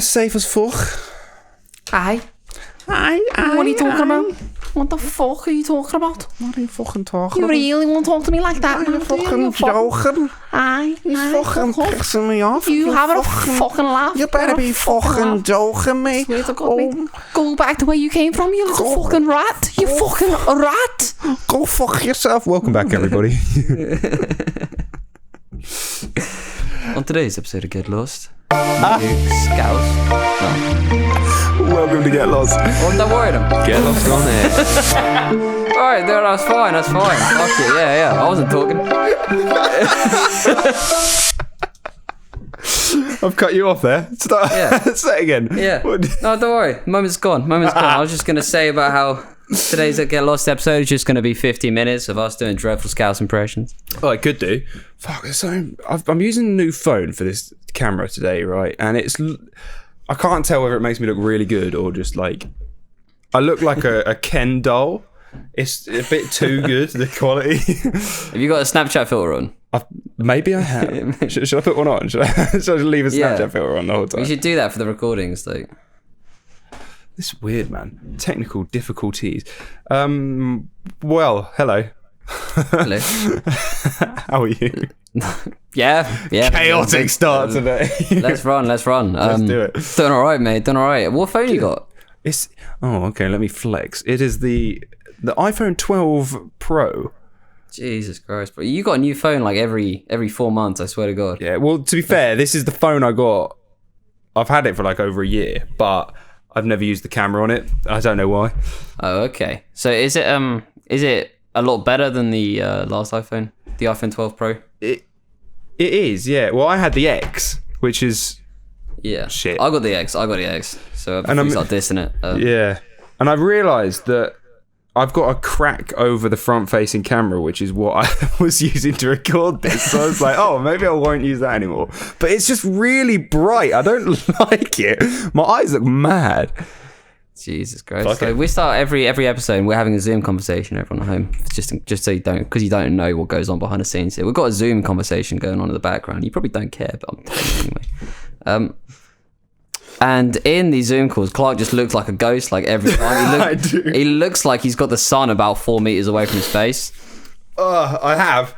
Safe as fuck. Aye. Aye. What are you talking about? What the fuck are you talking about? What are you fucking talking You about? really want to talk to me like that? Are you fucking joking? Aye. You fucking pissing me off. You having a fucking laugh? You better be fucking joking me. Swear to God, mate. Go back to where you came from, you little fucking rat. You fucking rat. Go fuck yourself. Welcome back, everybody. On today's episode of Get Lost, Scouse. Welcome to Get Lost. Oh, don't worry, them. Get Lost on there. Alright, that's fine, that's fine. Fuck it, yeah. I wasn't talking. I've cut you off there. Start. Yeah. Say it again. Yeah. What? No, don't worry. Moment's gone. I was just going to say about how today's Get Lost episode is just going to be 50 minutes of us doing dreadful Scouse impressions. Oh, I could do. Fuck, so I'm using a new phone for this camera today, right? And I can't tell whether it makes me look really good or just like I look like a Ken doll. It's a bit too good, the quality. Have you got a Snapchat filter on? Maybe I have. Should I put one on? Should I just leave a Snapchat filter on the whole time? We should do that for the recordings, though. This is weird, man. Technical difficulties. Well, hello. Hello. How are you? Yeah. Chaotic start today. Let's run. Let's do it. Doing all right, mate. Doing all right. What phone you got? Okay. Let me flex. It is the iPhone 12 Pro. Jesus Christ, bro! You got a new phone like every 4 months. I swear to God. Yeah. Well, to be fair, this is the phone I got. I've had it for like over a year, but I've never used the camera on it. I don't know why. Oh, okay. So is it a lot better than the last iPhone, the iPhone 12 Pro? It is. Yeah. Well, I had the X, which is shit. I got the X. So I'm start dissing it. Yeah. And I've realised that I've got a crack over the front-facing camera, which is what I was using to record this. So I was like, oh, maybe I won't use that anymore. But it's just really bright. I don't like it. My eyes look mad. Jesus Christ. So we start every episode and we're having a Zoom conversation, everyone at home. Just so you don't, because you don't know what goes on behind the scenes here. We've got a Zoom conversation going on in the background. You probably don't care, but I'm telling you anyway. And in these Zoom calls, Clark just looks like a ghost, like every time. He looks like he's got the sun about 4 meters away from his face. I have.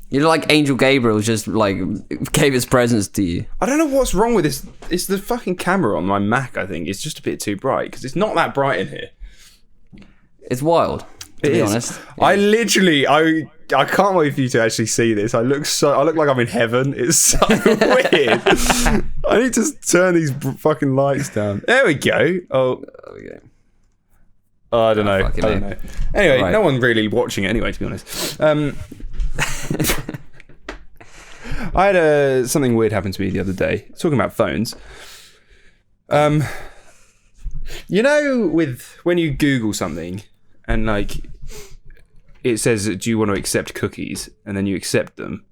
You look like Angel Gabriel just like gave his presents to you. I don't know what's wrong with this. It's the fucking camera on my Mac, I think. It's just a bit too bright because it's not that bright in here. It's wild, to be honest. Yeah. I can't wait for you to actually see this. I look like I'm in heaven. It's so weird. I need to turn these fucking lights down. There we go. Oh, There we go. I don't know. Anyway, Right. No one really watching it anyway, to be honest. I had something weird happen to me the other day. Talking about phones. You know, when you Google something and like it says, "Do you want to accept cookies?" and then you accept them,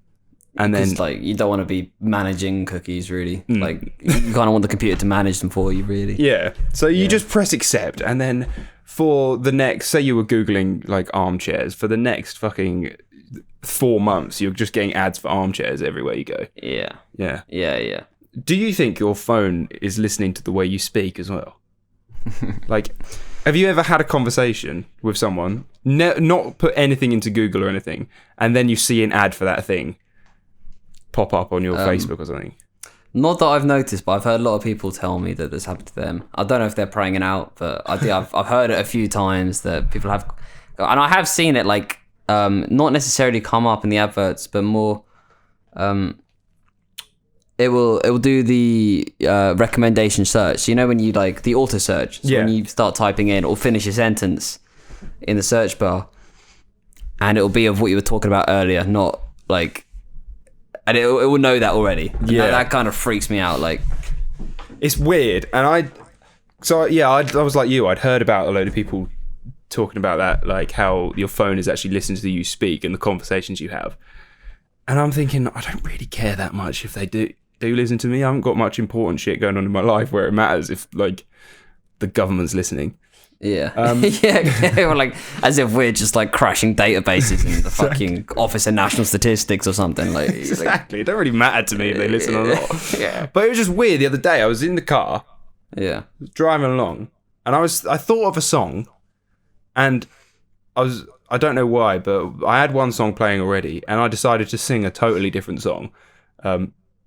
and then like you don't want to be managing cookies, really. Like you kind of want the computer to manage them for you, really. yeah. So you just press accept, and then for the next, say you were Googling like armchairs, for the next fucking 4 months, you're just getting ads for armchairs everywhere you go. Yeah. Yeah. Do you think your phone is listening to the way you speak as well? Like, have you ever had a conversation with someone, not put anything into Google or anything, and then you see an ad for that thing pop up on your Facebook or something? Not that I've noticed, but I've heard a lot of people tell me that this happened to them. I don't know if they're praying it out, but I've heard it a few times that people have, and I have seen it like not necessarily come up in the adverts, but more it will do the recommendation search. So, you know, when you like the auto search, so when you start typing in or finish a sentence in the search bar, and it'll be of what you were talking about earlier, not like, and it will know that already. And that kind of freaks me out. Like, it's weird, and I was like you. I'd heard about a load of people talking about that, like how your phone is actually listening to you speak and the conversations you have. And I'm thinking, I don't really care that much if they do listen to me. I haven't got much important shit going on in my life where it matters if like the government's listening. Yeah. Yeah. Or like, as if we're just like crashing databases in the fucking Office of National Statistics or something. Like, exactly. It don't really matter to me if they listen or not. Yeah. But it was just weird. The other day, I was in the car, Yeah. driving along, and I thought of a song, and I don't know why, but I had one song playing already, and I decided to sing a totally different song.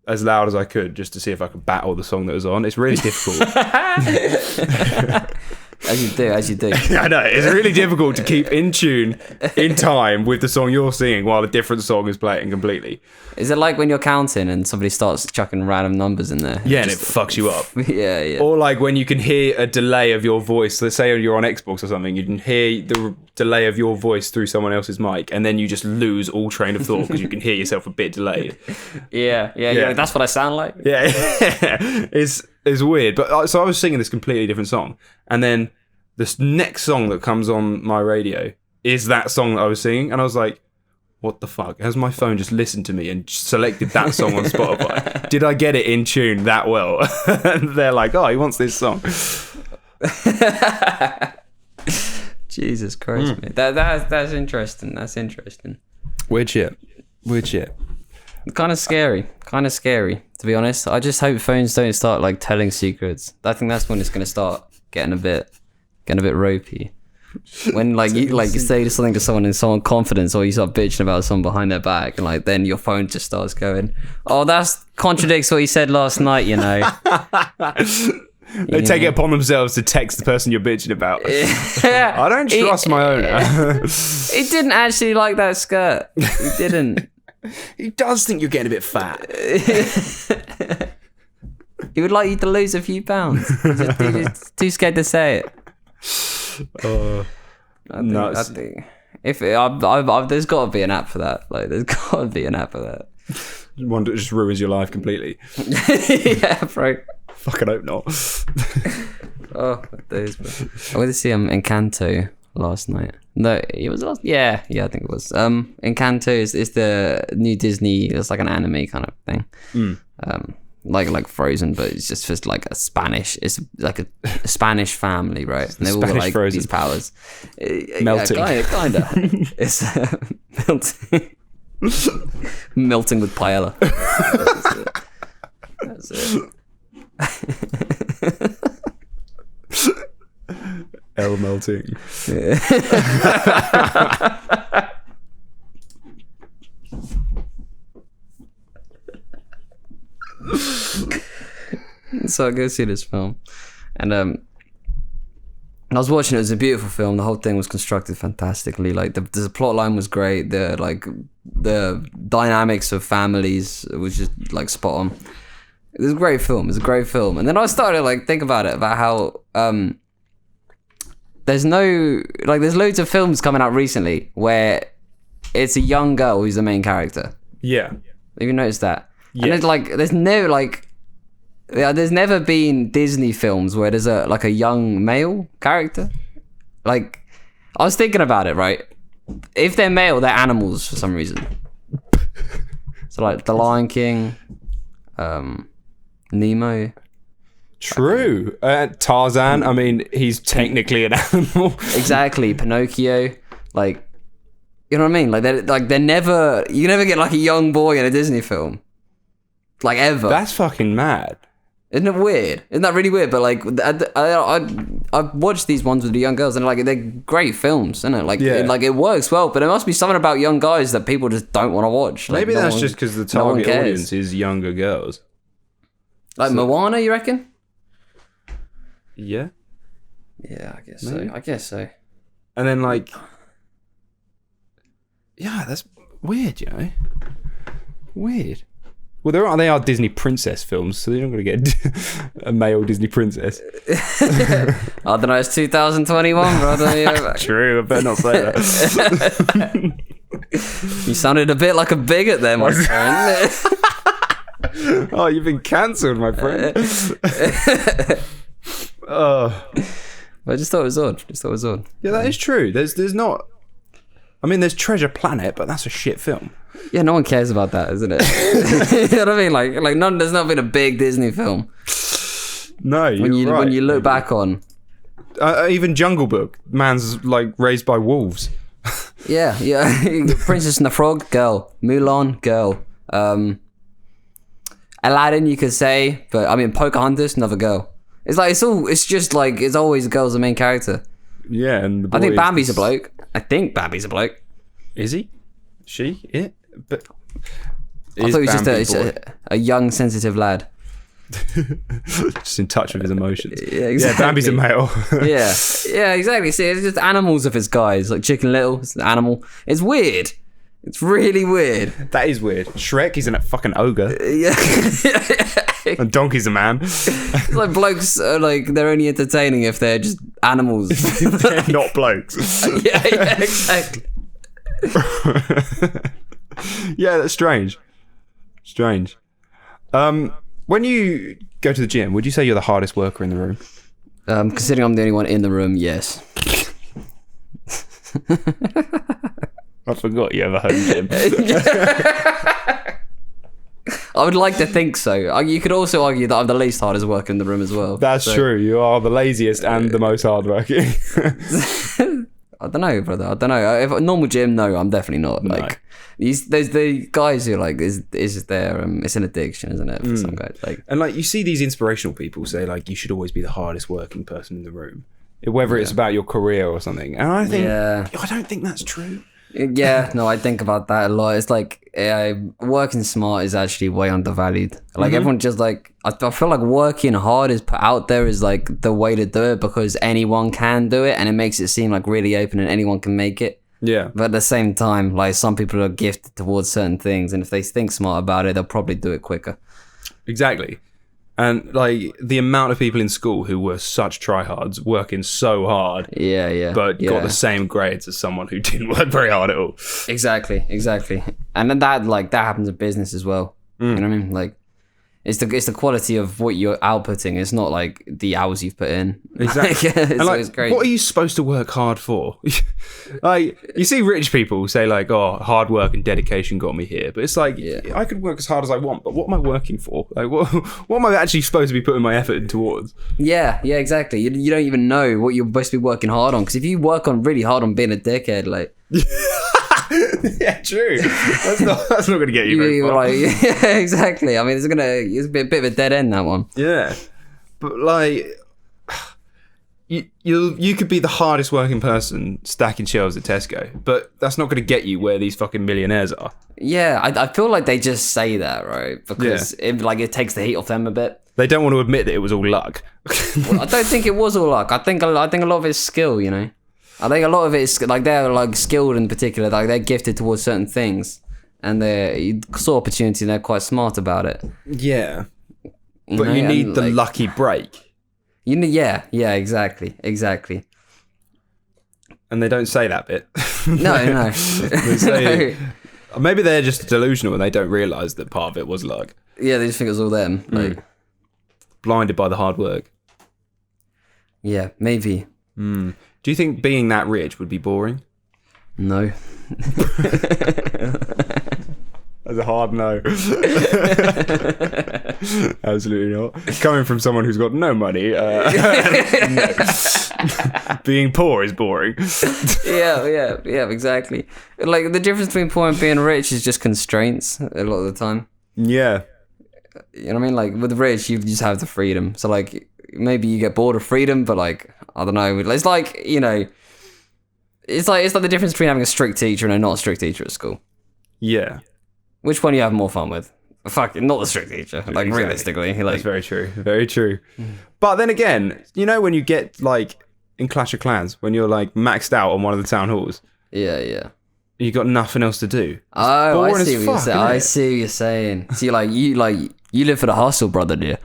As loud as I could, just to see if I could battle the song that was on. It's really difficult. As you do. I know, it's really difficult to keep in tune, in time with the song you're singing while a different song is playing completely. Is it like when you're counting and somebody starts chucking random numbers in there? Yeah, and it fucks you up. Yeah. Or like when you can hear a delay of your voice. Let's say you're on Xbox or something, you can hear the delay of your voice through someone else's mic, and then you just lose all train of thought because you can hear yourself a bit delayed. Yeah. That's what I sound like. Yeah, it's weird. But so I was singing this completely different song, and then this next song that comes on my radio is that song that I was singing, and I was like, what the fuck? Has my phone just listened to me and selected that song on Spotify? Did I get it in tune that well? And they're like, oh, he wants this song. Jesus Christ, mate. That's interesting. That's interesting. Weird shit. Kind of scary, to be honest. I just hope phones don't start like telling secrets. I think that's when it's going to start getting a bit ropey. When like you say something to someone in someone confidence, or you start bitching about someone behind their back, and like then your phone just starts going, oh, that contradicts what you said last night, you know. They take it upon themselves to text the person you're bitching about. Yeah. I don't trust my owner. He didn't actually like that skirt. He didn't. He does think you're getting a bit fat. He would like you to lose a few pounds. He's just too scared to say it. I think if there's got to be an app for that. Like, there's got to be an app for that. One that just ruins your life completely. Yeah, bro. Fucking hope not. Oh, days, bro. I went to see Encanto last night. No, it was last. Yeah, I think it was. Encanto is the new Disney. It's like an anime kind of thing. Like Frozen, but it's just like a Spanish. It's like a Spanish family, right? And they all got like Frozen. These powers. Melting, yeah, kinda. It's melting. Melting with paella. That's it. El melting. Yeah. So I go see this film, and I was watching it. It was a beautiful film. The whole thing was constructed fantastically. Like the plot line was great. The dynamics of families was just like spot on. It was a great film. And then I started to like think about how there's loads of films coming out recently where it's a young girl who's the main character. Yeah. Have you noticed that? Yeah. And it's like there's never been Disney films where there's a young male character. Like, I was thinking about it, right? If they're male, they're animals for some reason. So like The Lion King, Nemo. True. Tarzan, I mean, he's technically an animal. Exactly. Pinocchio. Like, you know what I mean? They're never, you never get like a young boy in a Disney film. Like, ever. That's fucking mad. Isn't it weird? Isn't that really weird? But like, I've watched these ones with the young girls, and like, they're great films, isn't it? Like, it works well. But there must be something about young guys that people just don't want to watch. Like, maybe that's just because the target audience is younger girls. Like Moana, you reckon? Yeah. Yeah, I guess so. And then like, yeah, that's weird, you know. Weird. Well, they are Disney princess films, so you're not going to get a male Disney princess. I don't know, it's 2021, brother. Yeah. True, I better not say that. You sounded a bit like a bigot there, my friend. Oh, you've been cancelled, my friend. But I just thought it was odd. Yeah, that is true. There's not... I mean, there's Treasure Planet, but that's a shit film. Yeah, no one cares about that, isn't it? You know what I mean? Like there's not been a big Disney film. No, When you look back on, Even Jungle Book, man's like raised by wolves. Yeah. Princess and the Frog, girl. Mulan, girl. Aladdin, you could say, but I mean Pocahontas, another girl. It's like it's always girls the main character. Yeah, and I think Bambi's a bloke. I think Bambi's a bloke. Is he? She? It? But I thought he was just a young, sensitive lad. Just in touch with his emotions. Yeah, exactly. Yeah, Bambi's a male. yeah, exactly. See, it's just animals of his guys, like Chicken Little. It's an animal. It's weird. It's really weird. That is weird. Shrek, he's a fucking ogre. Yeah. And Donkey's a man. It's like blokes are like, they're only entertaining if they're just animals. They're not blokes. yeah, exactly. Yeah, that's strange. Strange. When you go to the gym, would you say you're the hardest worker in the room? Considering I'm the only one in the room, yes. I forgot you have a home gym. I would like to think so. You could also argue that I'm the least hardest worker in the room as well. That's true. You are the laziest and the most hardworking. I don't know, brother. I don't know. If a normal gym, no, I'm definitely not. No. Like, there's the guys who are like, is there? It's an addiction, isn't it? For some guys, like, And like you see these inspirational people say like you should always be the hardest working person in the room, whether it's about your career or something. And I think I don't think that's true. Yeah, no, I think about that a lot. It's like working smart is actually way undervalued. Like everyone just like, I feel like working hard is put out there as like the way to do it because anyone can do it and it makes it seem like really open and anyone can make it. Yeah. But at the same time, like some people are gifted towards certain things and if they think smart about it, they'll probably do it quicker. Exactly. And like the amount of people in school who were such tryhards working so hard, but got the same grades as someone who didn't work very hard at all. Exactly. And then that happens in business as well. You know what I mean? Like it's the quality of what you're outputting. It's not like the hours you've put in. Exactly. It's always great. What are you supposed to work hard for? Like you see rich people say like, "Oh, hard work and dedication got me here," but it's like I could work as hard as I want, but what am I working for? Like, what am I actually supposed to be putting my effort in towards? Yeah, exactly. You don't even know what you're supposed to be working hard on because if you work on really hard on being a dickhead, like. Yeah, true. That's not going to get you very far. Like, yeah, exactly. I mean, it's a bit of a dead end, that one. Yeah, but like, you could be the hardest working person stacking shelves at Tesco, but that's not going to get you where these fucking millionaires are. Yeah, I feel like they just say that, right? Because it takes the heat off them a bit. They don't want to admit that it was all luck. Well, I don't think it was all luck. I think a lot of it's skill, you know. I think a lot of it is like they're like skilled in particular, like they're gifted towards certain things, and they saw opportunity and they're quite smart about it. Yeah, but you need the lucky break. You need, yeah, exactly. And they don't say that bit. No. They say, maybe they're just delusional and they don't realise that part of it was luck. Yeah, they just think it was all them, like blinded by the hard work. Yeah, maybe. Do you think being that rich would be boring? No. That's a hard no. Absolutely not. Coming from someone who's got no money, no. Being poor is boring. Yeah, exactly. Like the difference between poor and being rich is just constraints a lot of the time. Yeah. You know what I mean? Like with the rich, you just have the freedom. So like maybe you get bored of freedom, but like I don't know. It's like, you know, it's like the difference between having a strict teacher and a not strict teacher at school. Yeah. Which one you have more fun with? Fuck, not the strict teacher. Like exactly. Realistically, like that's very true. Very true. But then again, you know when you get like in Clash of Clans when you're like maxed out on one of the town halls. Yeah. You got nothing else to do. Oh, I see what you're saying. I see what you're saying. See, you live for the hustle, brother, dear.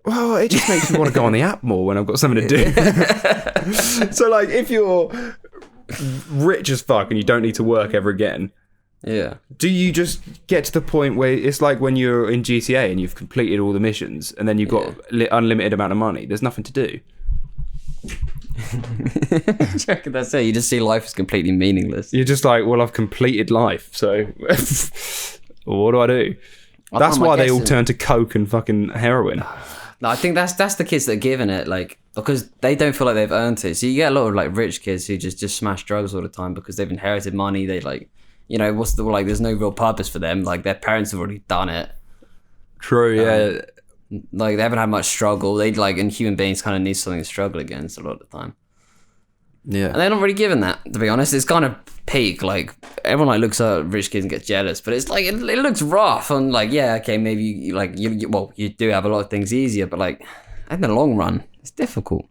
Well, it just makes me want to go on the app more when I've got something to do. So, like, if you're rich as fuck and you don't need to work ever again, do you just get to the point where it's like when you're in GTA and you've completed all the missions and then you've got unlimited amount of money? There's nothing to do. That's it. You just see life as completely meaningless. You're just like, well, I've completed life, so what do I do? That's why they all turn to coke and fucking heroin. No, I think that's the kids that are giving it, like, because they don't feel like they've earned it. So you get a lot of like rich kids who just smash drugs all the time because they've inherited money. They like, you know, there's no real purpose for them. Like their parents have already done it. True, yeah. Like they haven't had much struggle. And human beings kind of need something to struggle against a lot of the time. Yeah. And they're not really given that, to be honest. It's kind of peak. Like everyone like looks at rich kids and gets jealous, but it's like it looks rough. And like, yeah, okay, maybe you do have a lot of things easier, but like in the long run, it's difficult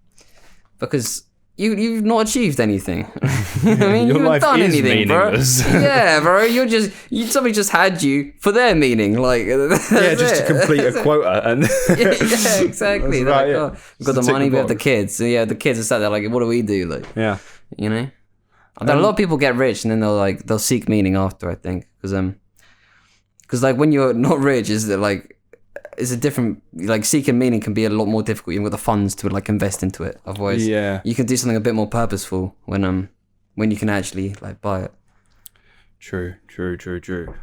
because you've not achieved anything. You know what I mean? Your you life haven't done is anything, bro. meaningless. Yeah, bro. Somebody just had you for their meaning. Like Yeah, just to complete a quota. And yeah, exactly. They're right, like, yeah. oh, we've got the money, we have the box. kids. So yeah, the kids are sat there like, what do we do? Like, Yeah. you know? A lot of people get rich and then they'll seek meaning after, I think. Because like when you're not rich, it's a different, like seeking meaning can be a lot more difficult. You've got the funds to like invest into it. Otherwise, you can do something a bit more purposeful when you can actually like buy it. True.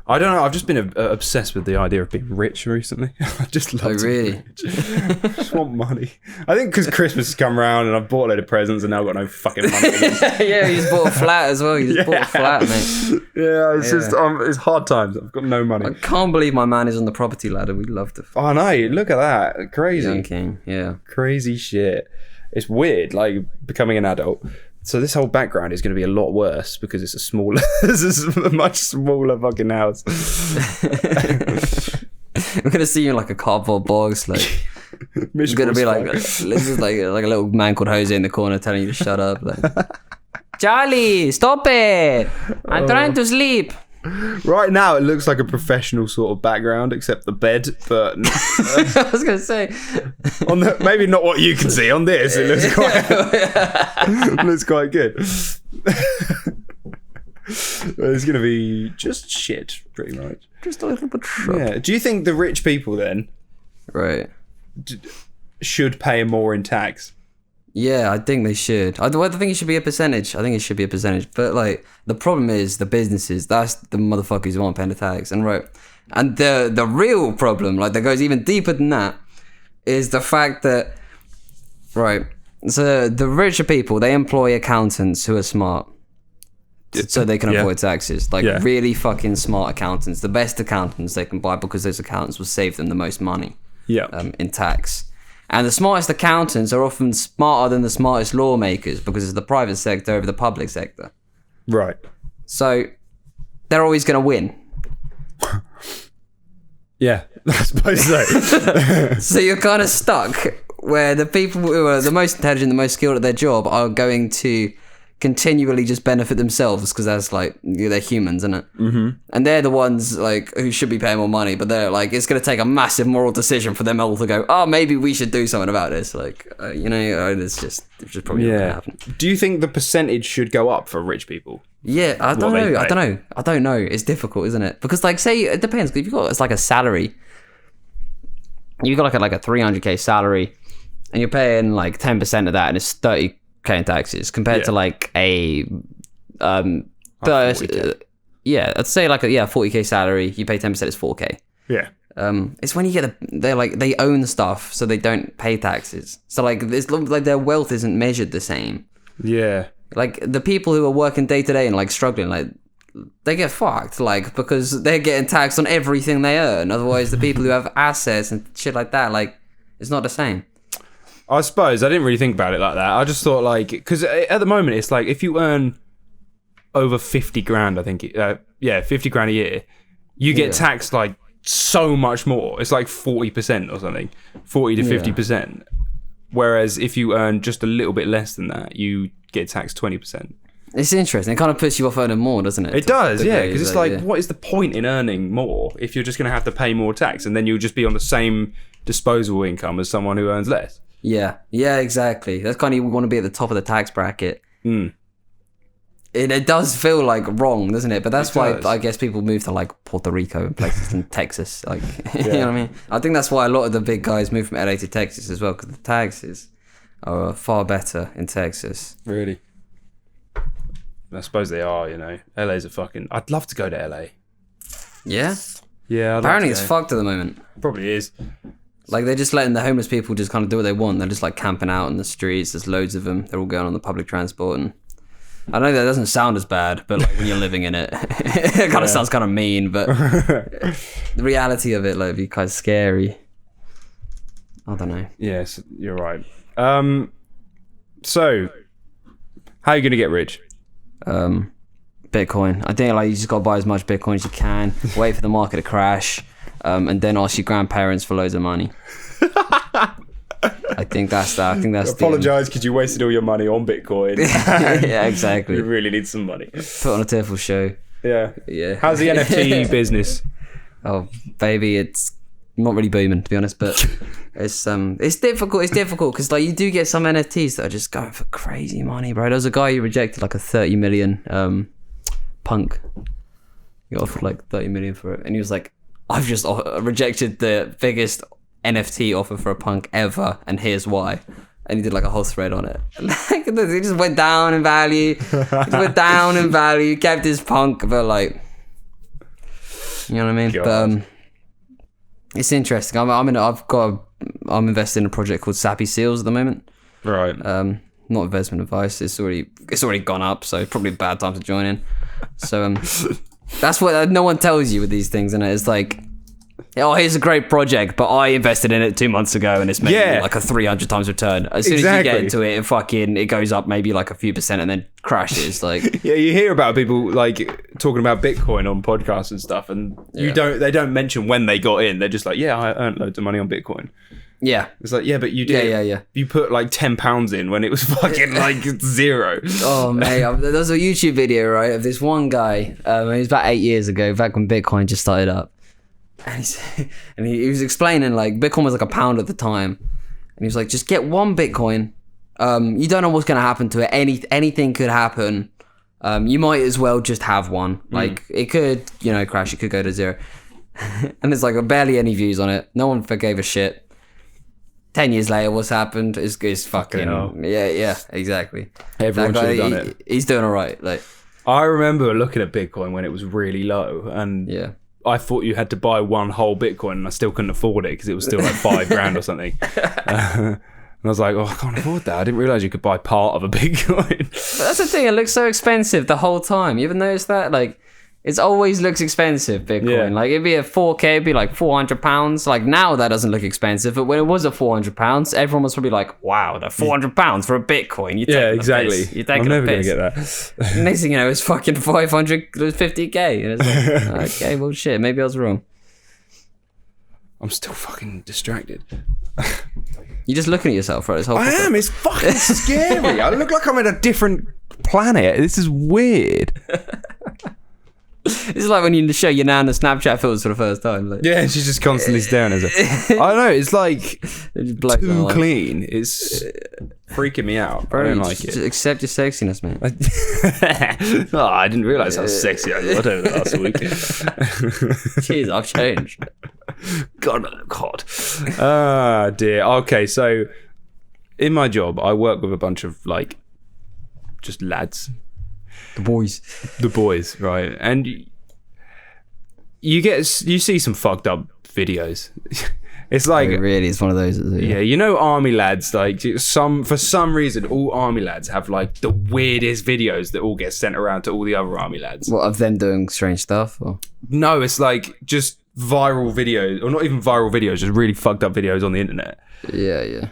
I don't know. I've just been obsessed with the idea of being rich recently. I just love to be rich. I just want money. I think because Christmas has come around and I've bought a load of presents and now I've got no fucking money. Yeah, you just bought a flat as well. You just bought a flat, mate. Yeah, it's just it's hard times. I've got no money. I can't believe my man is on the property ladder. We'd love to. Oh no! Look at that, crazy. Young King, yeah. Crazy shit. It's weird, like becoming an adult. So this whole background is going to be a lot worse because it's a much smaller fucking house. I'm gonna see you in like a cardboard box, like it's gonna be like this is like a little man called Jose in the corner telling you to shut up. Like, Charlie, stop it! I'm trying to sleep. Right now, it looks like a professional sort of background, except the bed. But I was gonna say, maybe not what you can see on this. It looks quite good. It's gonna be just shit, pretty much. just a little bit shrub. Yeah. Do you think the rich people then, Right? should pay more in tax? Yeah, I think they should. I think it should be a percentage. But like the problem is the businesses. That's the motherfuckers who aren't paying the tax. And the real problem, like that goes even deeper than that, is the fact that so the richer people, they employ accountants who are smart, so they can avoid taxes. Like really fucking smart accountants, the best accountants they can buy because those accountants will save them the most money. Yeah. In tax. And the smartest accountants are often smarter than the smartest lawmakers because it's the private sector over the public sector. Right. So they're always going to win. Yeah, I suppose so. So you're kind of stuck where the people who are the most intelligent, the most skilled at their job are going to continually just benefit themselves because that's like they're humans, isn't it? Mm-hmm. And they're the ones like who should be paying more money, but they're like it's going to take a massive moral decision for them all to go, oh, maybe we should do something about this. Like it's just probably not going to happen. Do you think the percentage should go up for rich people? Yeah, I don't know. It's difficult, isn't it? Because like say it depends. If you've got it's like a salary, you've got like a 300k salary, and you're paying like 10% of that, and it's 30k in taxes compared to like a 40K. I'd say like a 40k salary, you pay 10%, it's 4k. Yeah. It's when you get they own stuff, so they don't pay taxes. So like it's like their wealth isn't measured the same. Yeah. Like the people who are working day to day and like struggling, like they get fucked, like because they're getting taxed on everything they earn. Otherwise, the people who have assets and shit like that, like it's not the same. I suppose I didn't really think about it like that. I just thought like because at the moment it's like if you earn over 50 grand, I think 50 grand a year, you get taxed like so much more. It's like 40% or something, 40 to 50%. Whereas if you earn just a little bit less than that, you get taxed 20%. It's interesting. It kind of puts you off earning more, doesn't it? It does, yeah. Because it's like, what is the point in earning more if you're just going to have to pay more tax and then you'll just be on the same disposable income as someone who earns less? Yeah, exactly. That's kind of, you want to be at the top of the tax bracket. It does feel like wrong, doesn't it? But that's why I guess people move to like Puerto Rico and places in Texas. Like, you know what I mean? I think that's why a lot of the big guys move from LA to Texas as well, because the taxes are far better in Texas. Really? I suppose they are, you know. LA's a fucking... I'd love to go to LA. Yeah? Yeah, apparently it's fucked at the moment. Probably is. Like, they're just letting the homeless people just kind of do what they want. They're just like camping out in the streets. There's loads of them. They're all going on the public transport. And I know that doesn't sound as bad, but like when you're living in it, it kind of sounds kind of mean. But the reality of it, like, it'd be kind of scary. I don't know. Yes, you're right. So, how are you going to get rich? Bitcoin. I think like you just got to buy as much Bitcoin as you can. Wait for the market to crash. And then ask your grandparents for loads of money. I think that's that. I think that's. Apologise because you wasted all your money on Bitcoin. Yeah, exactly. You really need some money. Put on a tearful show. Yeah. Yeah. How's the NFT business? Oh, baby, it's not really booming, to be honest. But it's difficult. It's difficult because like you do get some NFTs that are just going for crazy money, bro. There was a guy who rejected like a 30 million punk. He offered like 30 million for it, and he was like, I've just rejected the biggest NFT offer for a punk ever, and here's why. And he did like a whole thread on it. Like, he just went down in value. Kept his punk, but like, you know what I mean? God. But it's interesting. I'm invested in a project called Sappy Seals at the moment. Right. Not investment advice. It's already gone up, so probably a bad time to join in. So that's what no one tells you with these things, and it's like, oh, here's a great project, but I invested in it 2 months ago, and it's made me like a 300 times return. As soon as you get into it, it goes up maybe like a few percent, and then crashes. Like, yeah, you hear about people like talking about Bitcoin on podcasts and stuff, and they don't mention when they got in. They're just like, yeah, I earned loads of money on Bitcoin. Yeah, it's like, yeah, but you did. Yeah. You put like £10 in when it was fucking like zero. Oh mate, there was a YouTube video, right, of this one guy. It was about 8 years ago, back when Bitcoin just started up, and he was explaining like Bitcoin was like £1 at the time, and he was like, just get one Bitcoin. You don't know what's gonna happen to it. Anything could happen. You might as well just have one. Like it could, crash. It could go to zero. And there's like barely any views on it. No one gave a shit. 10 years later, what's happened is fucking yeah, exactly. Everyone should have done it. He's doing all right. Like, I remember looking at Bitcoin when it was really low, and I thought you had to buy one whole Bitcoin, and I still couldn't afford it because it was still like $5,000 or something. And I was like, oh, I can't afford that. I didn't realize you could buy part of a Bitcoin. But that's the thing. It looks so expensive the whole time. You ever noticed that? Like, it always looks expensive, Bitcoin. Yeah. Like, it'd be a 4K, it'd be like £400. Like, now that doesn't look expensive, but when it was a £400, everyone was probably like, wow, that's £400 for a Bitcoin. Yeah, exactly. You're taking I'm never going to get that. Next thing you know, it's fucking 550k. And it's like, okay, well, shit, maybe I was wrong. I'm still fucking distracted. You're just looking at yourself, right? I am. It's fucking scary. I look like I'm in a different planet. This is weird. It's like when you show your nan the Snapchat filters for the first time. Like. Yeah, she's just constantly staring at it. I don't know. It's like it just too clean. It's freaking me out. Bro, I don't like it. Just accept your sexiness, man. Oh, I didn't realise how sexy I got over the last week. Jeez, I've changed. God, I look hot. Ah, dear. Okay, so in my job, I work with a bunch of like just lads. The boys, right? And you see some fucked up videos. It's like really, it's one of those. Yeah, army lads. Like for some reason, all army lads have like the weirdest videos that all get sent around to all the other army lads. What, of them doing strange stuff? Or? No, it's like just viral videos, or not even viral videos, just really fucked up videos on the internet. Yeah.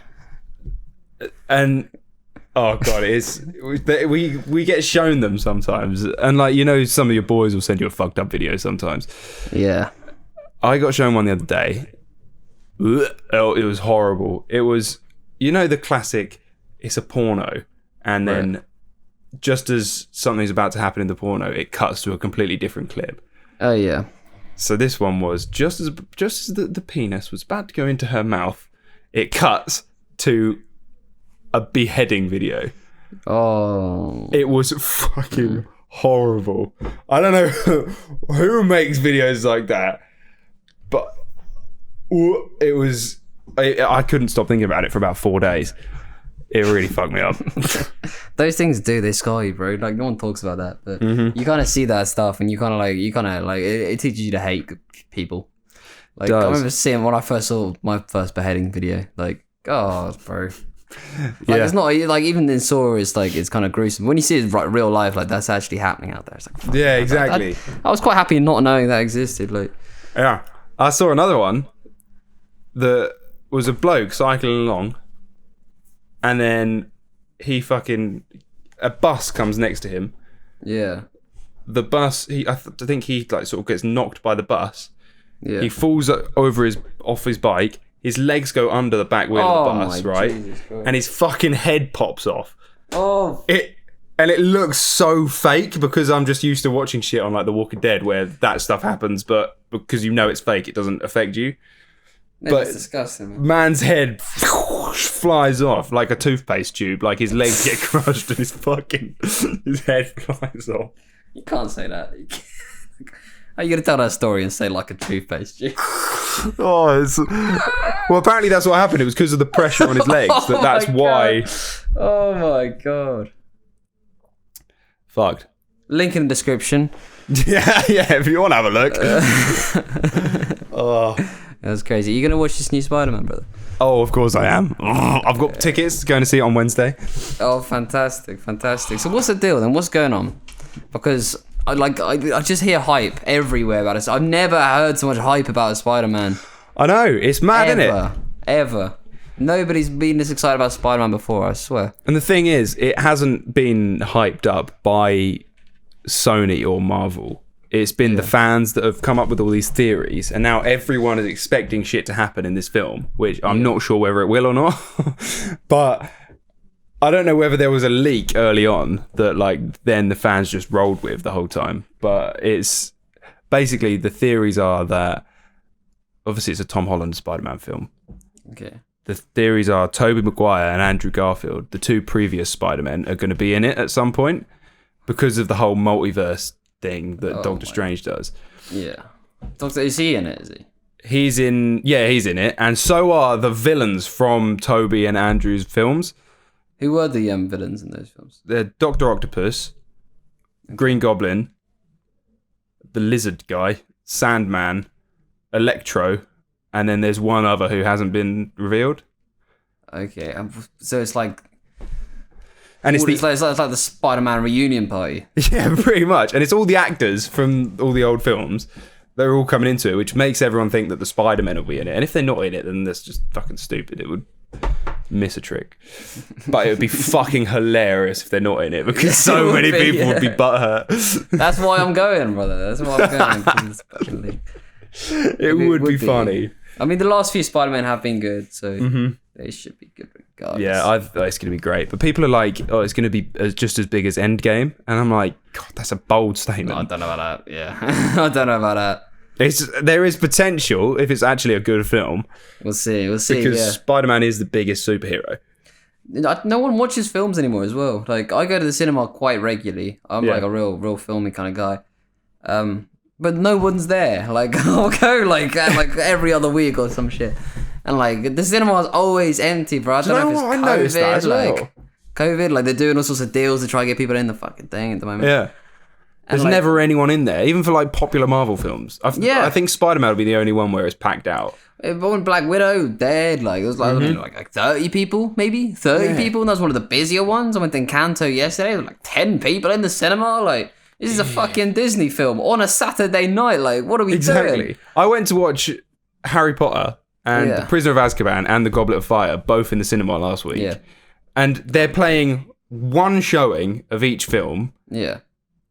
And oh god, it is. We get shown them sometimes, and like some of your boys will send you a fucked up video sometimes. Yeah, I got shown one the other day. Oh, it was horrible. It was, the classic. It's a porno, and then just as something's about to happen in the porno, it cuts to a completely different clip. Oh yeah. So this one was just as the penis was about to go into her mouth, it cuts to a beheading video. Oh, it was fucking horrible. I don't know who makes videos like that, but it was. I couldn't stop thinking about it for about 4 days. It really fucked me up. Those things they scar you, bro. Like, no one talks about that, but you kind of see that stuff, and you kind of like it teaches you to hate people. Like, I remember seeing when I first saw my first beheading video. Like, oh, bro. Like, it's not like even in Saw, it's like it's kind of gruesome. When you see it in real life, like that's actually happening out there. It's like, yeah, exactly. I was quite happy not knowing that existed. Like, yeah, I saw another one that was a bloke cycling along, and then a bus comes next to him. Yeah. The bus, I think he like sort of gets knocked by the bus. Yeah. He falls off his bike. His legs go under the back wheel of the bus, right? And his fucking head pops off. Oh. And it looks so fake because I'm just used to watching shit on like The Walking Dead where that stuff happens, but because you know it's fake, it doesn't affect you. But it's disgusting, man. Man's head flies off like a toothpaste tube. Like his legs get crushed and his head flies off. You can't say that. How are you going to tell that story and say like a toothpaste tube? Well, apparently that's what happened. It was because of the pressure on his legs. That's why. Oh my god. Fucked. Link in the description. Yeah, if you want to have a look. Oh. That's crazy. Are you going to watch this new Spider-Man, brother? Oh, of course I am. I've got tickets going to see it on Wednesday. Oh, fantastic. So what's the deal then? What's going on? Because I just hear hype everywhere about it. I've never heard so much hype about a Spider-Man. I know. It's mad, isn't it? Ever. Nobody's been this excited about Spider-Man before, I swear. And the thing is, it hasn't been hyped up by Sony or Marvel. It's been the fans that have come up with all these theories, and now everyone is expecting shit to happen in this film, which I'm not sure whether it will or not. But I don't know whether there was a leak early on that like then the fans just rolled with the whole time. But it's basically the theories are that obviously it's a Tom Holland Spider-Man film. Okay. The theories are Tobey Maguire and Andrew Garfield, the two previous Spider-Men, are going to be in it at some point because of the whole multiverse thing that Doctor Strange does. Yeah. Is he in it, is he? He's in it, and so are the villains from Tobey and Andrew's films. Who were the villains in those films? They're Dr. Octopus, Green Goblin, the Lizard Guy, Sandman, Electro, and then there's one other who hasn't been revealed. Okay, so it's like... And it's like the Spider-Man reunion party. Yeah, pretty much. And it's all the actors from all the old films. They're all coming into it, which makes everyone think that the Spider-Men will be in it. And if they're not in it, then that's just fucking stupid. It would miss a trick. But it would be fucking hilarious if they're not in it, because so many people would be butthurt. That's why I'm going, brother. That's why I'm going. It would be funny. I mean, the last few Spider-Men have been good, so they should be good regardless. Yeah, it's going to be great. But people are like, oh, it's going to be just as big as Endgame. And I'm like, God, that's a bold statement. No, I don't know about that. Yeah. I don't know about that. There is potential if it's actually a good film. We'll see. Because Spider-Man is the biggest superhero. No one watches films anymore as well. Like, I go to the cinema quite regularly. I'm like a real filmy kind of guy. But no one's there. Like, I'll go like every other week or some shit. And like, the cinema's always empty, bro. I don't know if it's COVID. I noticed that as well. Like, COVID, like they're doing all sorts of deals to try and get people in the fucking thing at the moment. Yeah. There's like, never anyone in there, even for like popular Marvel films. I think Spider-Man will be the only one where it's packed out. But when Black Widow dead, like it was like 30 people, maybe 30 people, and that was one of the busier ones. I went to Encanto yesterday, there were like 10 people in the cinema. Like, this is a fucking Disney film on a Saturday night. Like, what are we doing? I went to watch Harry Potter and The Prisoner of Azkaban and The Goblet of Fire, both in the cinema last week. Yeah. And they're playing one showing of each film. Yeah.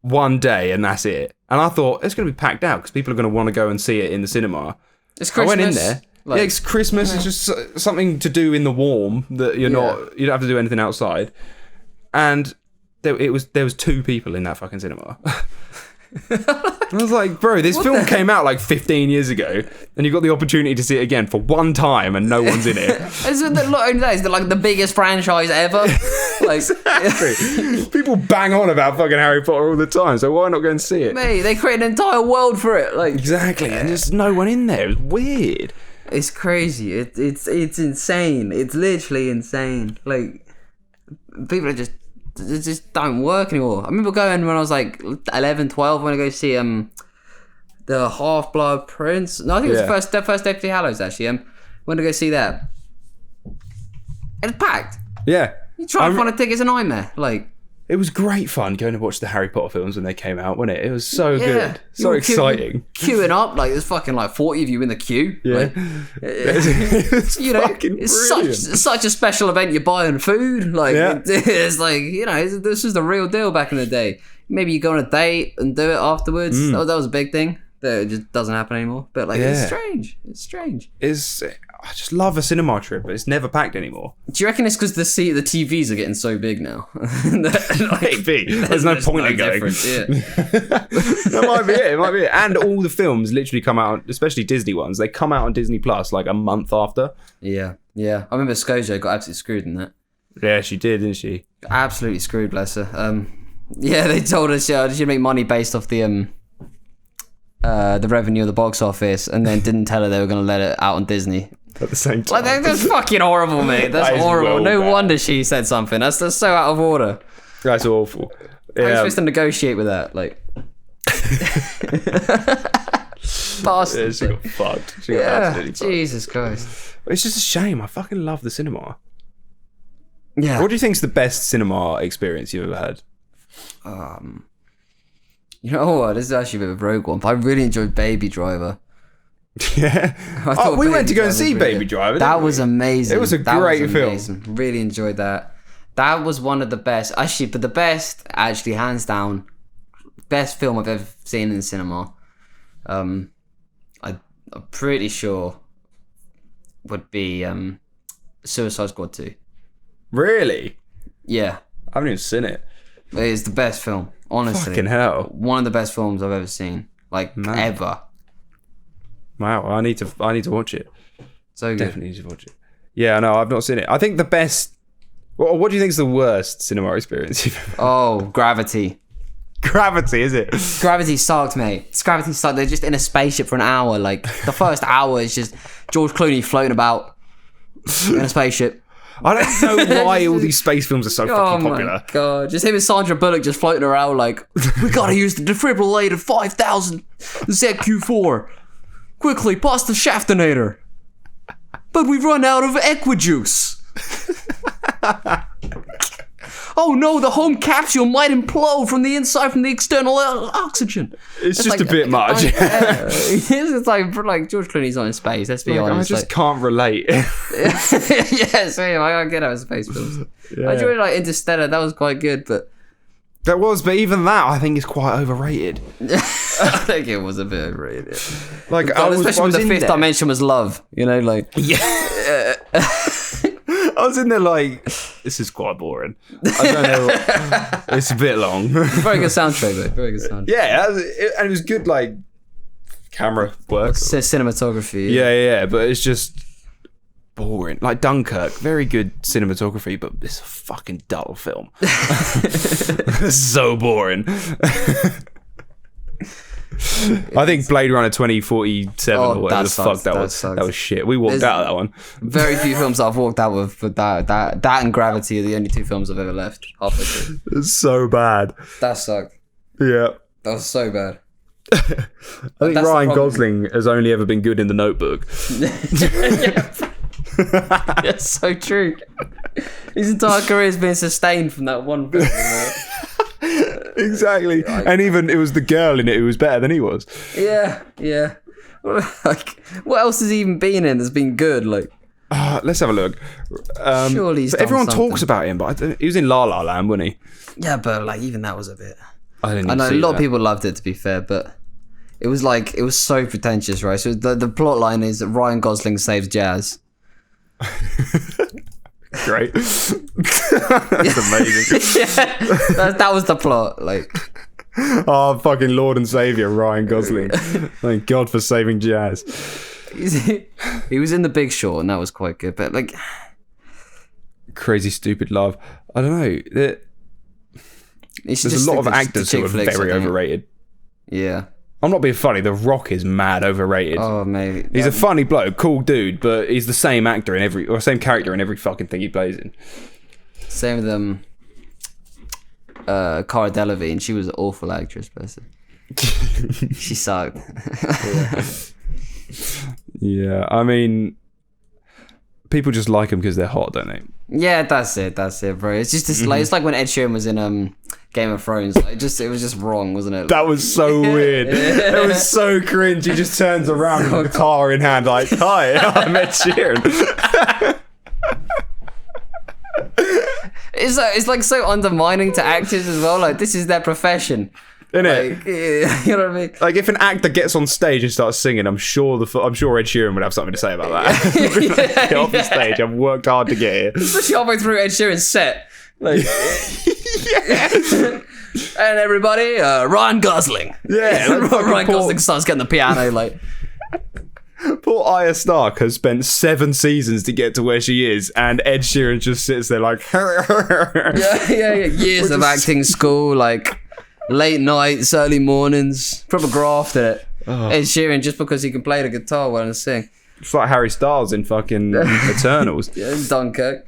One day, and that's it. And I thought it's going to be packed out because people are going to want to go and see it in the cinema. It's Christmas. I went in there. Like, it's Christmas. It's just something to do in the warm that you don't have to do anything outside. And there was 2 people in that fucking cinema. I was like, bro, this film came out like 15 years ago, and you got the opportunity to see it again for one time, and no one's in it. Not only that, it's like the biggest franchise ever. Like, exactly. People bang on about fucking Harry Potter all the time, so why not go and see it? Mate, they create an entire world for it. Like, exactly, and there's no one in there. It's weird. It's crazy. It's insane. It's literally insane. Like, people are just don't work anymore. I remember going when I was like 11, 12, when I go see The Half-Blood Prince. No, I think it was the first Deathly Hallows, actually. Went to go see that. It's packed. Yeah. You try to find a ticket, it's a nightmare. Like, it was great fun going to watch the Harry Potter films when they came out, wasn't it? It was so good. So exciting. Queuing up, like, there's fucking like 40 of you in the queue. Yeah. Like, It's fucking it's such a special event. You're buying food. Like, it's like, this is the real deal back in the day. Maybe you go on a date and do it afterwards. That was a big thing. That just doesn't happen anymore. But like, it's strange. It's strange. I just love a cinema trip, but it's never packed anymore. Do you reckon it's because the TVs are getting so big now? Maybe. There's no point in going. That might be it. It might be it. And all the films literally come out, especially Disney ones, they come out on Disney Plus like a month after. Yeah. I remember Scojo got absolutely screwed in that. Yeah, she did, didn't she? Absolutely screwed, bless her. They told us she'd make money based off the revenue of the box office, and then didn't tell her they were going to let it out on Disney at the same time. Like, that's fucking horrible, mate. That's horrible. No wonder she said something. That's so out of order. That's awful. How are you supposed to negotiate with that? Like, bastard. Yeah, she got fucked. She got absolutely fucked. Jesus Christ. It's just a shame. I fucking love the cinema. Yeah. What do you think's the best cinema experience you've ever had? You know what? This is actually a bit of a rogue one, but I really enjoyed Baby Driver. Yeah. We went to go and see Baby Driver. That was amazing. It was a great film. Really enjoyed that. That was one of the best. Actually, but the best, actually, hands down, best film I've ever seen in the cinema. I'm pretty sure would be Suicide Squad 2. Really? Yeah. I haven't even seen it. It is the best film, honestly. Fucking hell. One of the best films I've ever seen. Like, ever. Wow, I need to watch it. So good. Definitely need to watch it. Yeah, no, I've not seen it. I think the best... What do you think is the worst cinema experience you've ever... Oh, Gravity. Gravity, is it? Gravity sucked, mate. Gravity sucked. They're just in a spaceship for an hour. Like, the first hour is just George Clooney floating about in a spaceship. I don't know why all these space films are so fucking popular. Oh my god. Just him and Sandra Bullock just floating around like, we gotta use the defibrillator 5000 ZQ4. Quickly, pass the shaftinator. But we've run out of Equijuice. Oh no, the home capsule might implode from the inside from the external oxygen. It's just like, a bit much. It's like George Clooney's not in space, let's be honest. I just can't relate. Yes, I get out of space films. Yeah. I enjoyed like Interstellar, that was quite good, but... That was, but even that I think is quite overrated. I think it was a bit overrated. Like, especially when the fifth dimension was love, you know, like... Yeah. I was in there like, this is quite boring. I don't know. It's a bit long. Very good soundtrack, though. Very good soundtrack. Yeah, and it was good, like, camera work. Cinematography. Yeah, but it's just boring. Like Dunkirk, very good cinematography, but it's a fucking dull film. It's so boring. I think Blade Runner 2047 or whatever the fuck that was. That was shit. We walked out of that one. Very few films I've walked out with, but that and Gravity are the only two films I've ever left halfway through. It's so bad. That sucked. Yeah. That was so bad. I think Ryan Gosling has only ever been good in The Notebook. That's so true. His entire career has been sustained from that one film. Exactly. And even it was the girl in it who was better than he was. Yeah. Like, what else has he even been in that's been good? Like, let's have a look. Surely he's done everyone something. talks about him, but he was in La La Land, wasn't he? Yeah, but like even that was a bit... I know a lot of people loved it, to be fair, but it was so pretentious, right? So the plot line is that Ryan Gosling saves jazz. Great. That's amazing. Yeah, that was the plot. Like, oh, fucking Lord and Savior Ryan Gosling. Thank God for saving jazz. He was in The Big Short, and that was quite good. But like, Crazy Stupid Love. I don't know. There's a lot of actors who are very overrated. Yeah. I'm not being funny. The Rock is mad overrated. Oh, mate. He's a funny bloke, cool dude, but he's the same actor in same character in every fucking thing he plays in. Same with Cara Delevingne. She was an awful actress, person. She sucked. Yeah, I mean, people just like them because they're hot, don't they? Yeah, that's it, bro. It's just this, like, it's like when Ed Sheeran was in Game of Thrones. Like, it was just wrong, wasn't it? That was so weird. It was so cringe. He just turns around with a guitar in hand, like, "Hi, I'm Ed Sheeran." It's like so undermining to actors as well. Like, this is their profession. Isn't it? Like, you know what I mean? Like, if an actor gets on stage and starts singing, I'm sure Ed Sheeran would have something to say about that. Get off the stage. I've worked hard to get here. Especially halfway through Ed Sheeran's set. Like, and everybody, Ryan Gosling. Yeah, Ryan Gosling starts getting the piano. Like, poor Arya Stark has spent 7 seasons to get to where she is, and Ed Sheeran just sits there like, yeah. Years of acting school, like late nights, early mornings, proper graft in it. Ed Sheeran, just because he can play the guitar well and sing. It's like Harry Styles in fucking Eternals. Yeah, in Dunkirk.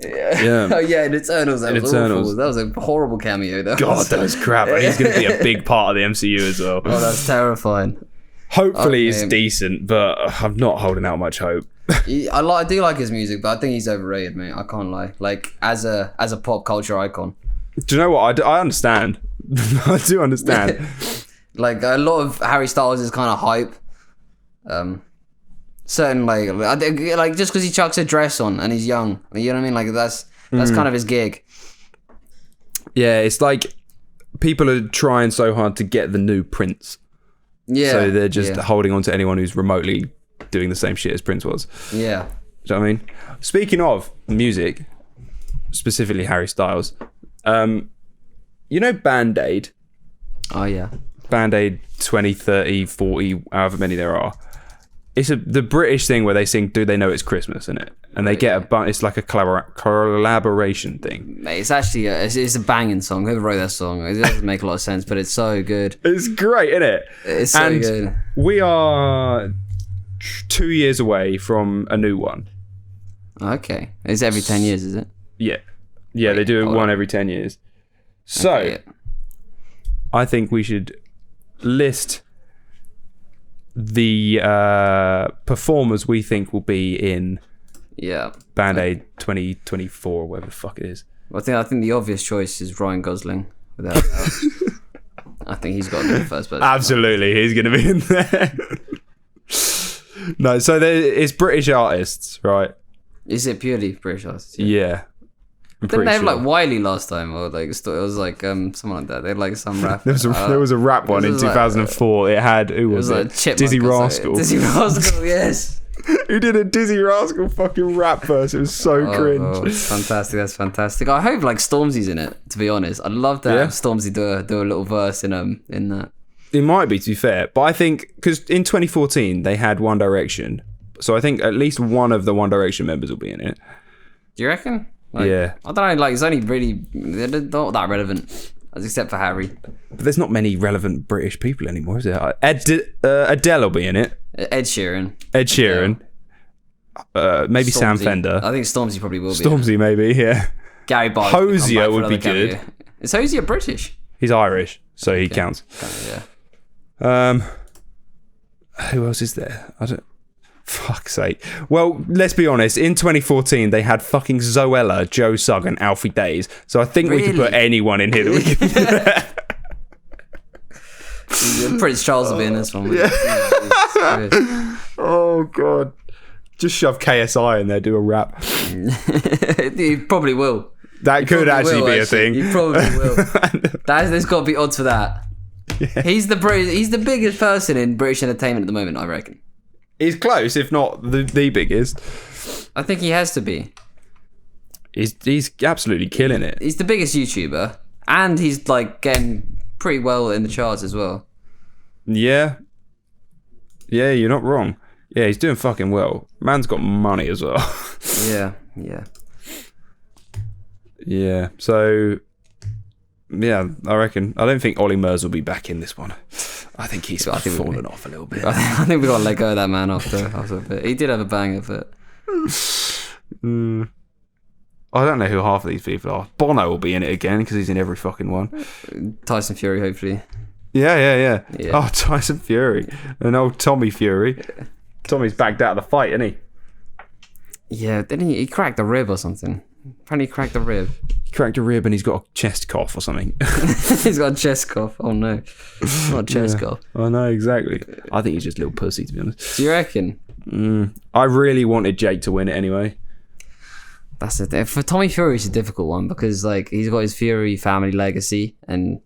Yeah. Oh yeah, in Eternals. That was awful. That was a horrible cameo. God, that was crap. He's going to be a big part of the MCU as well. Oh, that's terrifying. Hopefully it's decent, but I'm not holding out much hope. I do like his music, but I think he's overrated, mate. I can't lie. Like, as a pop culture icon. Do you know what? I understand. I do understand. Like, a lot of Harry Styles is kind of hype. Certain, like just because he chucks a dress on and he's young, you know what I mean? Like, that's kind of his gig. Yeah, it's like people are trying so hard to get the new Prince. Yeah. So they're just holding on to anyone who's remotely doing the same shit as Prince was. Yeah. Do you know what I mean? Speaking of music, specifically Harry Styles, you know Band-Aid? Oh, yeah. Band-Aid 20, 30, 40, however many there are. It's the British thing where they sing "Do They Know It's Christmas," isn't it? And they get it's like a collaboration thing. Mate, it's actually it's a banging song. Whoever wrote that song, it doesn't make a lot of sense, but it's so good. It's great, isn't it? It's so good. We are 2 years away from a new one. Okay, it's every 10 years, is it? Yeah, they do it one every 10 years. So, Okay, yeah. I think we should list the performers we think will be in Band-Aid 2024 or whatever the fuck it is. I think the obvious choice is Ryan Gosling. Without I think he's got to be the first person. Absolutely, he's going to be in there. No, so it's British artists, right? Is it purely British artists? Yeah. Didn't they have like Wiley last time, or like it was like someone like that? They had like some rap. There was a rap one in 2004. It had who was it? Dizzy Rascal. Dizzy Rascal, yes. Who did a Dizzy Rascal fucking rap verse? It was so cringe. Oh, it's fantastic. That's fantastic. I hope like Stormzy's in it. To be honest, I'd love to have Stormzy do a little verse in that. It might be, to be fair, but I think because in 2014 they had One Direction, so I think at least one of the One Direction members will be in it. Do you reckon? Like, yeah. I don't know, like, it's only really, they're not that relevant, except for Harry. But there's not many relevant British people anymore, is there? Adele will be in it. Ed Sheeran. Maybe Stormzy. Sam Fender. I think Stormzy probably will be. Stormzy, maybe, yeah. Gary Barlow. Hosier would be good. Is Hosier British? He's Irish, so he counts. Yeah. Who else is there? I don't... Fuck's sake. Well, let's be honest. In 2014, they had fucking Zoella, Joe Sugg, and Alfie Days. So I think we could put anyone in here that we could... Prince Charles will be in this one. Yeah. Oh, God. Just shove KSI in there, do a rap. He probably will. That could actually be a thing. He probably will. There's got to be odds for that. Yeah. He's the biggest person in British entertainment at the moment, I reckon. He's close, if not the biggest. I think he has to be. He's absolutely killing it. He's the biggest YouTuber, and he's like getting pretty well in the charts as well. Yeah, you're not wrong. Yeah, he's doing fucking well. Man's got money as well. Yeah. Yeah. So, yeah, I reckon. I don't think Ollie Murs will be back in this one. I think he's fallen off a little bit. I think we got to let go of that man after a bit. He did have a banger, but I don't know who half of these people are. Bono will be in it again because he's in every fucking one. Tyson Fury, hopefully. Yeah. Yeah. Oh, Tyson Fury. And old Tommy Fury. Tommy's backed out of the fight, isn't he? Yeah, didn't he cracked the rib or something? Apparently he cracked the rib. He cracked a rib and he's got a chest cough or something. He's got a chest cough. Oh no. Not a chest cough. I know, exactly. I think he's just a little pussy, to be honest. Do you reckon? I really wanted Jake to win it anyway. That's the thing. For Tommy Fury, it's a difficult one because like he's got his Fury family legacy, and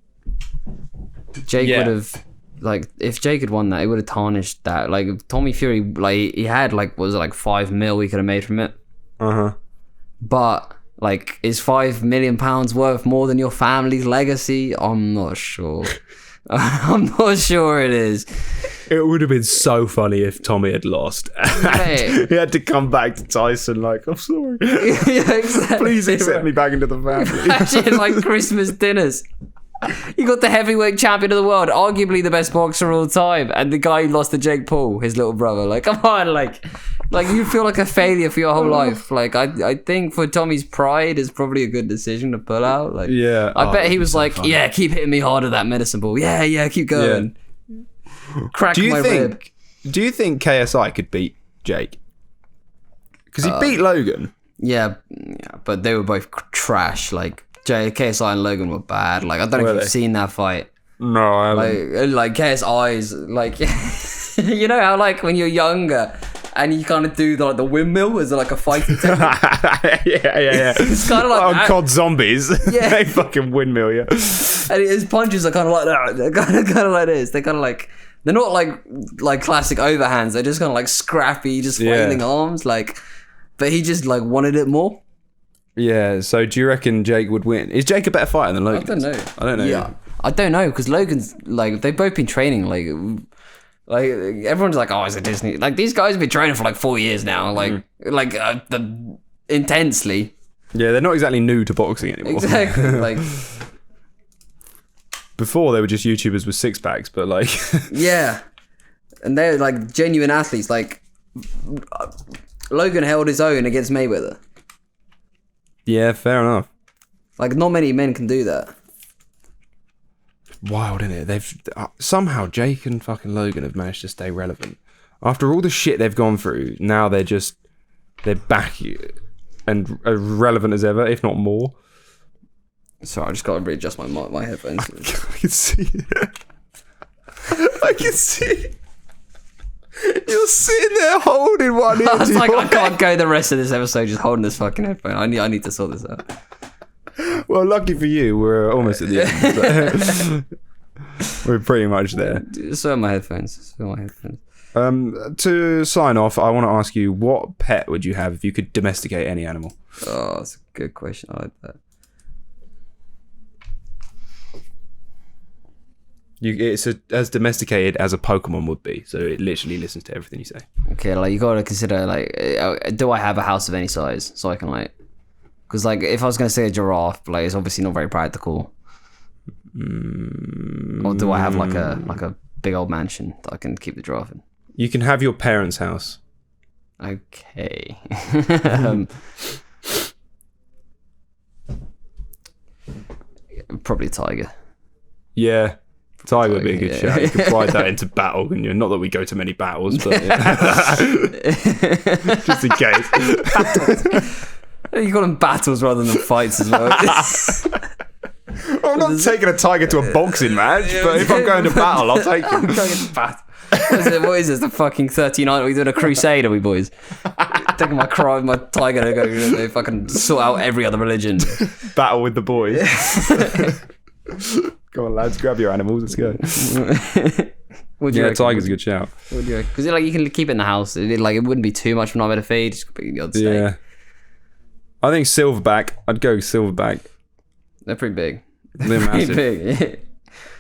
Jake would have, like, if Jake had won that, it would have tarnished that. Like Tommy Fury, like he had like, what was it, like £5 million he could have made from it. But like, is £5 million worth more than your family's legacy? I'm not sure. I'm not sure it is. It would have been so funny if Tommy had lost. And he had to come back to Tyson like, I'm sorry. Yeah, exactly. Please accept me back into the family. Actually, like Christmas dinners. You got the heavyweight champion of the world, arguably the best boxer of all time, and the guy who lost to Jake Paul, his little brother. Like, come on, like you feel like a failure for your whole life. Like, I think for Tommy's pride, it's probably a good decision to pull out. Like, yeah, I bet he was like, funny. Yeah, keep hitting me harder, that medicine ball. Yeah, keep going. Yeah. Crack my rib. Do you think KSI could beat Jake? Because he beat Logan. Yeah, but they were both trash. Like, KSI and Logan were bad. Like, I don't know if you've seen that fight. No, I haven't. Like KSI's like, you know how like when you're younger and you kind of do the windmill as like a fighting technique. yeah. It's kind of like that. COD Zombies. Yeah, they fucking windmill you. And his punches are kind of like that. They're kind of like this. They're kind of like, they're not like classic overhands. They're just kind of like scrappy, just flailing arms. Like, but he just like wanted it more. Yeah, so do you reckon Jake would win? Is Jake a better fighter than Logan? I don't know. Yeah, I don't know because Logan's like, they've both been training like everyone's like, oh, is it Disney? Like, these guys have been training for like 4 years now, intensely. Yeah, they're not exactly new to boxing anymore. Exactly. Like, before they were just YouTubers with six packs, but like yeah, and they're like genuine athletes. Like, Logan held his own against Mayweather. Yeah, fair enough. Like, not many men can do that. Wild, isn't it? They've somehow Jake and fucking Logan have managed to stay relevant after all the shit they've gone through. Now they're back and as relevant as ever, if not more. Sorry, I just got to readjust my headphones. I can see it. I can see. You're sitting there holding one. I was like, I can't go the rest of this episode just holding this fucking headphone. I need to sort this out. Well, lucky for you, we're almost at the end. We're pretty much there. So are my headphones. To sign off, I want to ask you, what pet would you have if you could domesticate any animal? Oh, that's a good question. I like that. It's as domesticated as a Pokemon would be, so it literally listens to everything you say. Okay, like, you got to consider, like, do I have a house of any size so I can, like, because, like, if I was going to say a giraffe, like, it's obviously not very practical. Or do I have like a big old mansion that I can keep the giraffe in? You can have your parents' house. Okay. Probably a tiger. Yeah. Tiger would be a good shout. You could ride that into battle, couldn't you? Not that we go to many battles, but just in case. Battles. You call them battles rather than fights as well. I'm not taking a tiger to a boxing match, but if I'm going to battle, I'll take him. I'm going to battle. What is this? The fucking 39? Are we doing a crusade, are we, boys? Taking my tiger to go fucking sort out every other religion. Battle with the boys. Come on, lads, grab your animals. Let's go. Tiger's a good shout. Because like, you can keep it in the house. It wouldn't be too much of a nightmare to feed. Just put the odd steak. Yeah. I think silverback. I'd go silverback. They're pretty big. They're massive. Pretty big.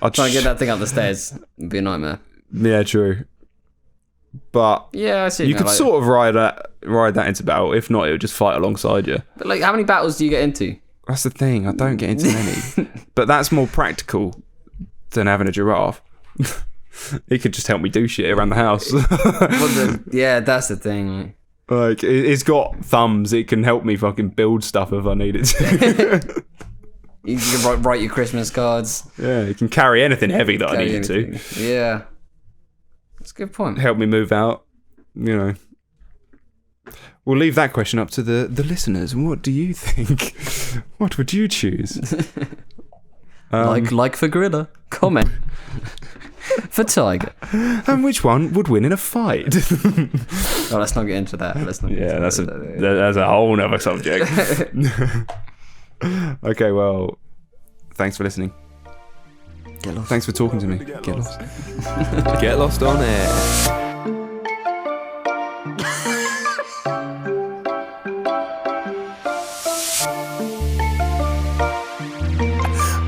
I'll try and get that thing up the stairs. It'd be a nightmare. Yeah, true. But yeah, I see. You could sort of ride that into battle. If not, it would just fight alongside you. But like, how many battles do you get into? That's the thing. I don't get into many. But that's more practical than having a giraffe. It could just help me do shit around the house. Yeah, that's the thing. Like, it's got thumbs. It can help me fucking build stuff if I need it to. You can write your Christmas cards. Yeah, you can carry anything heavy that I Carry need you to. Yeah. That's a good point. Help me move out. You know. We'll leave that question up to the listeners. What do you think? What would you choose? Like for Gorilla. Comment. For Tiger. And which one would win in a fight? Oh, let's not get into that. That's a whole nother subject. Okay, well, thanks for listening. Get lost. Thanks for talking to me. Get lost. Get lost on air.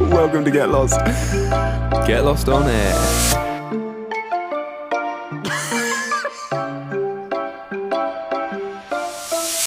Welcome to Get Lost. Get lost on air.